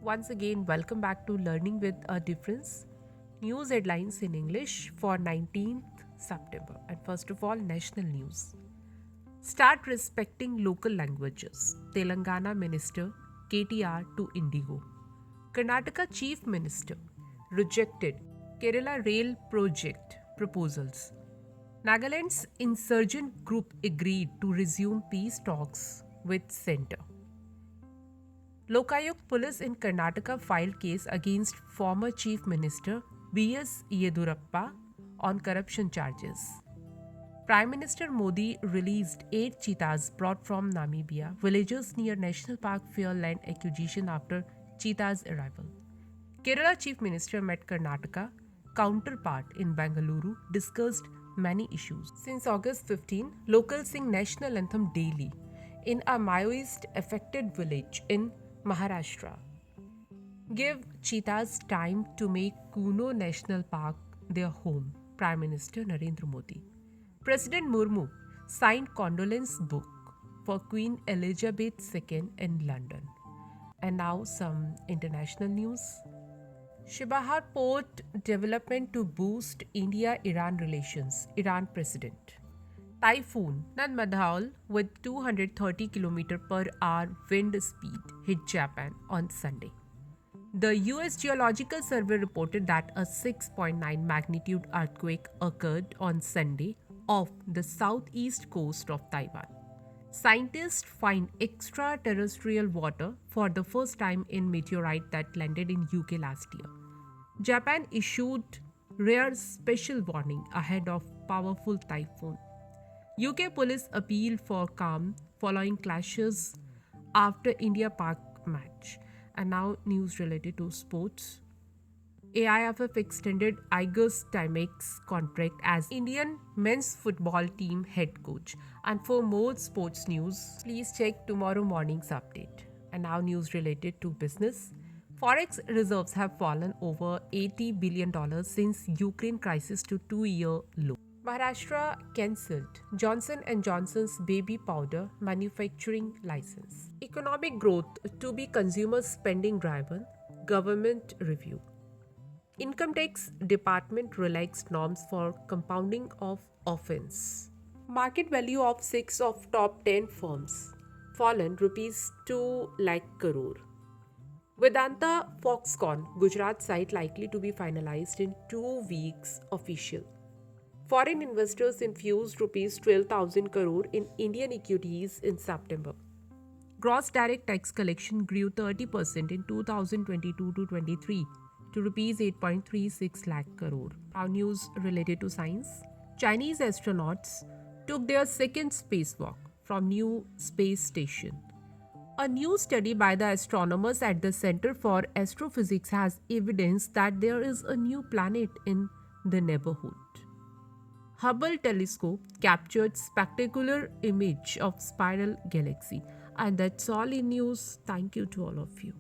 Once again, welcome back to Learning with a Difference. News headlines in English for 19th September. And first of all, national news. Start respecting local languages. Telangana Minister KTR to Indigo. Karnataka Chief Minister rejected Kerala Rail project proposals. Nagaland's insurgent group agreed to resume peace talks with centre. Lokayuk police in Karnataka filed case against former Chief Minister B.S. Yedurappa on corruption charges. Prime Minister Modi released 8 cheetahs brought from Namibia. Villagers near National Park fear land acquisition after cheetahs' arrival. Kerala Chief Minister met Karnataka counterpart in Bengaluru, discussed many issues. Since August 15, locals sing national anthem daily in a Maoist affected village in Maharashtra. Give cheetahs time to make Kuno National Park their home, Prime Minister Narendra Modi. President Murmu signed condolence book for Queen Elizabeth II in London. And now some international news. Shibahar port development to boost India-Iran relations, Iran President. Typhoon Nanmadhaul with 230 km per hour wind speed hit Japan on Sunday. The US Geological Survey reported that a 6.9 magnitude earthquake occurred on Sunday off the southeast coast of Taiwan. Scientists find extraterrestrial water for the first time in meteorite that landed in UK last year. Japan issued rare special warning ahead of powerful typhoon. UK police appeal for calm following clashes after India-Pak match. And now news related to sports. AIFF extended Igor Stimaic's contract as Indian men's football team head coach. And for more sports news, please check tomorrow morning's update. And now news related to business. Forex reserves have fallen over $80 billion since Ukraine crisis to 2-year low. Maharashtra cancelled Johnson & Johnson's baby powder manufacturing license. Economic growth to be consumer spending driven, government review. Income tax department relaxed norms for compounding of offense. Market value of 6 of top 10 firms fallen rupees 2 lakh crore. Vedanta Foxconn Gujarat site likely to be finalized in 2 weeks official. Foreign investors infused rupees 12,000 crore in Indian equities in September. Gross direct tax collection grew 30% in 2022 to 23 to rupees 8.36 lakh crore. Now news related to science. Chinese astronauts took their second spacewalk from New Space Station. A new study by the astronomers at the Center for Astrophysics has evidence that there is a new planet in the neighborhood. Hubble telescope captured spectacular image of spiral galaxy. And that's all in news. Thank you to all of you.